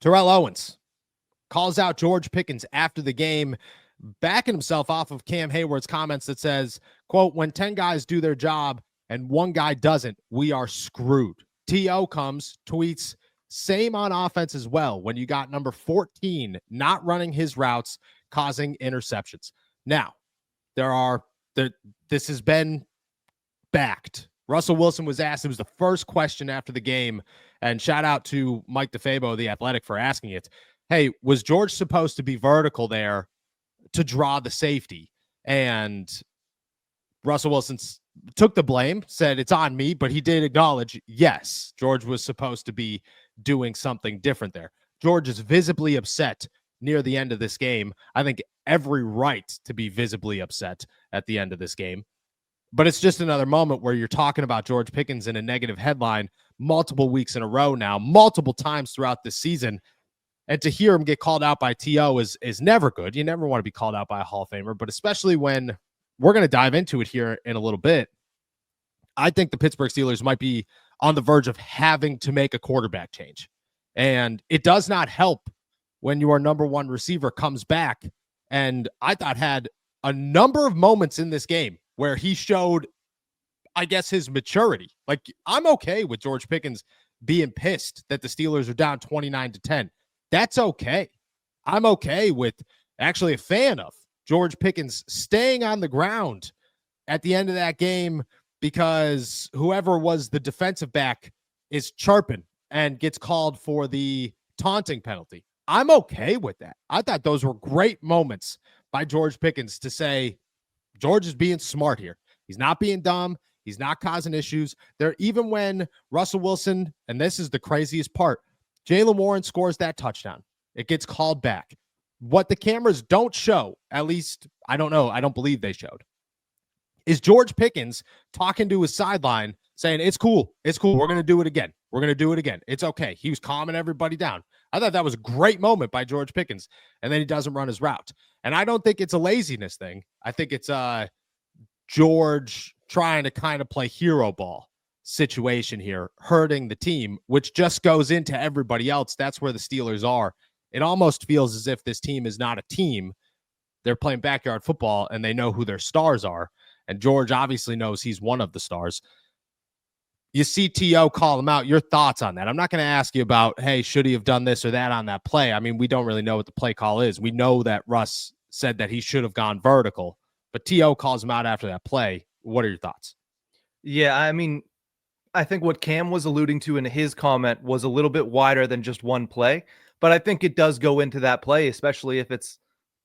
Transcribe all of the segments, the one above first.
Terrell Owens calls out George Pickens after the game, backing himself off of Cam Hayward's comments that says, quote, when 10 guys do their job and one guy doesn't, we are screwed. T.O. comes, tweets, same on offense as well, when you got number 14 not running his routes, causing interceptions. Now, this has been backed. Russell Wilson was asked, it was the first question after the game, and shout out to Mike DeFabo, the Athletic, for asking it. Hey, was George supposed to be vertical there to draw the safety? And Russell Wilson took the blame, said it's on me, but he did acknowledge, yes, George was supposed to be doing something different there. George is visibly upset near the end of this game. I think every right to be visibly upset at the end of this game. But it's just another moment where you're talking about George Pickens in a negative headline multiple weeks in a row now, multiple times throughout this season. And to hear him get called out by T.O. is never good. You never want to be called out by a Hall of Famer, but especially when we're going to dive into it here in a little bit. I think the Pittsburgh Steelers might be on the verge of having to make a quarterback change. And it does not help when your number one receiver comes back, and I thought had a number of moments in this game where he showed, I guess, his maturity. Like, I'm okay with George Pickens being pissed that the Steelers are down 29-10. That's okay. I'm okay with, actually a fan of, George Pickens staying on the ground at the end of that game because whoever was the defensive back is chirping and gets called for the taunting penalty. I'm okay with that. I thought those were great moments by George Pickens to say, George is being smart here. He's not being dumb. He's not causing issues. There, even when Russell Wilson, and this is the craziest part, Jaylen Warren scores that touchdown. It gets called back. What the cameras don't show, at least, I don't know, I don't believe they showed, is George Pickens talking to his sideline saying, it's cool. It's cool. We're going to do it again. We're going to do it again. It's okay. He was calming everybody down. I thought that was a great moment by George Pickens, and then he doesn't run his route. And I don't think it's a laziness thing. I think it's George trying to kind of play hero ball situation here, hurting the team, which just goes into everybody else. That's where the Steelers are. It almost feels as if this team is not a team. They're playing backyard football, and they know who their stars are. And George obviously knows he's one of the stars. You see T.O. call him out. Your thoughts on that? I'm not going to ask you about, hey, should he have done this or that on that play? I mean, we don't really know what the play call is. We know that Russ said that he should have gone vertical, but T.O. calls him out after that play. What are your thoughts? Yeah, I mean, I think what Cam was alluding to in his comment was a little bit wider than just one play, but I think it does go into that play, especially if it's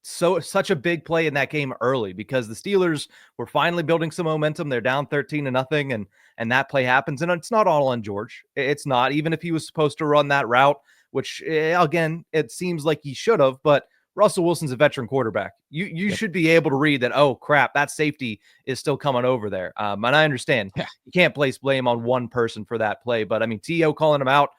such a big play in that game early, because the Steelers were finally building some momentum. They're down 13-0, and that play happens. And it's not all on George. It's not, even if he was supposed to run that route, which again, it seems like he should have, but Russell Wilson's a veteran quarterback. You should be able to read that, oh crap, that safety is still coming over there. And I understand you can't place blame on one person for that play, but I mean, T.O. calling him out,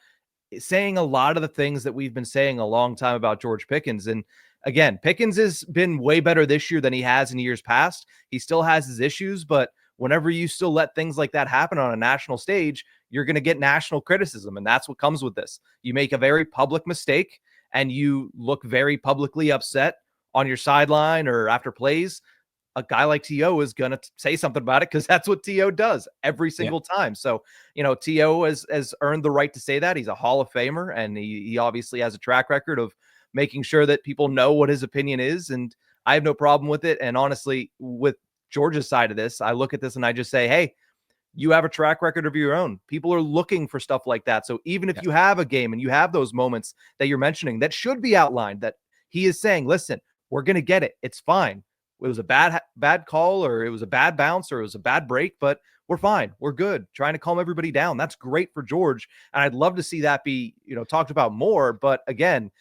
saying a lot of the things that we've been saying a long time about George Pickens. And again, Pickens has been way better this year than he has in years past. He still has his issues, but whenever you still let things like that happen on a national stage, you're going to get national criticism. And that's what comes with this. You make a very public mistake and you look very publicly upset on your sideline or after plays. A guy like T.O. is going to say something about it because that's what T.O. does every single time. So, T.O. has earned the right to say that. He's a Hall of Famer, and he obviously has a track record of making sure that people know what his opinion is. And I have no problem with it. And honestly, with Georgia's side of this, I look at this and I just say, hey, you have a track record of your own. People are looking for stuff like that. So even if you have a game and you have those moments that you're mentioning that should be outlined, that he is saying, listen, we're going to get it. It's fine. It was a bad call, or it was a bad bounce, or it was a bad break, but we're fine. We're good. Trying to calm everybody down. That's great for George. And I'd love to see that be, talked about more. But again,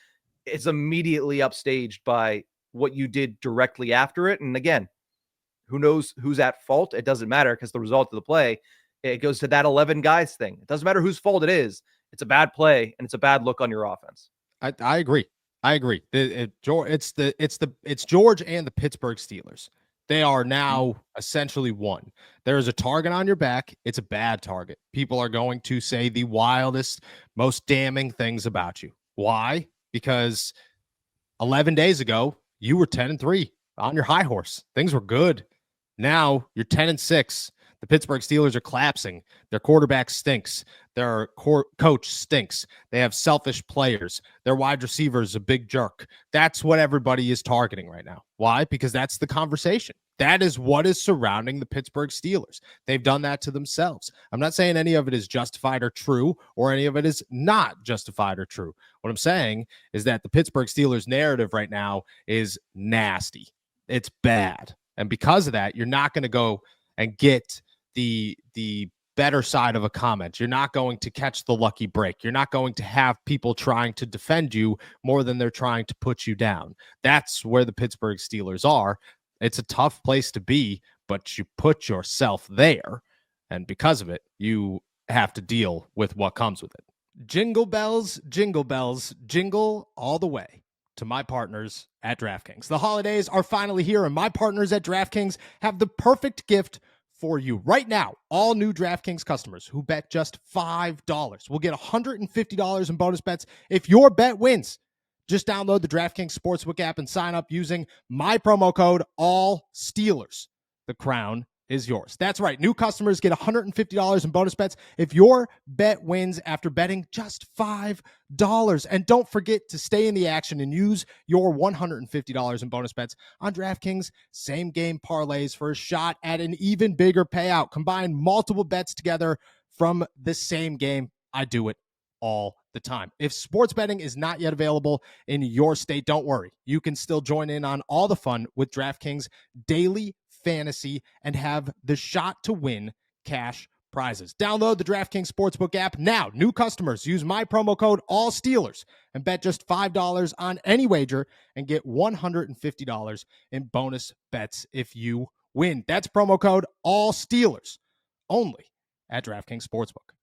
it's immediately upstaged by what you did directly after it. And again, who knows who's at fault? It doesn't matter because the result of the play, it goes to that 11 guys thing. It doesn't matter whose fault it is. It's a bad play and it's a bad look on your offense. I agree. It's George and the Pittsburgh Steelers. They are now essentially one. There is a target on your back. It's a bad target. People are going to say the wildest, most damning things about you. Why? Because 11 days ago, you were 10-3 on your high horse. Things were good. Now you're 10-6. The Pittsburgh Steelers are collapsing. Their quarterback stinks. Their coach stinks. They have selfish players. Their wide receiver is a big jerk. That's what everybody is targeting right now. Why? Because that's the conversation. That is what is surrounding the Pittsburgh Steelers. They've done that to themselves. I'm not saying any of it is justified or true, or any of it is not justified or true. What I'm saying is that the Pittsburgh Steelers narrative right now is nasty. It's bad. And because of that, you're not going to go and get the better side of a comment. You're not going to catch the lucky break. You're not going to have people trying to defend you more than they're trying to put you down. That's where the Pittsburgh Steelers are. It's a tough place to be, but you put yourself there. And because of it, you have to deal with what comes with it. Jingle bells, jingle all the way to my partners at DraftKings. The holidays are finally here, and my partners at DraftKings have the perfect gift for you. Right now, all new DraftKings customers who bet just $5 will get $150 in bonus bets if your bet wins. Just download the DraftKings Sportsbook app and sign up using my promo code ALLSteelers. The crown is yours. That's right. New customers get $150 in bonus bets if your bet wins after betting just $5. And don't forget to stay in the action and use your $150 in bonus bets on DraftKings same game parlays for a shot at an even bigger payout. Combine multiple bets together from the same game. I do it all the time. If sports betting is not yet available in your state, don't worry. You can still join in on all the fun with DraftKings daily fantasy and have the shot to win cash prizes. Download the DraftKings Sportsbook app now. New customers use my promo code ALLSteelers and bet just $5 on any wager and get $150 in bonus bets if you win. That's promo code ALLSteelers only at DraftKings Sportsbook.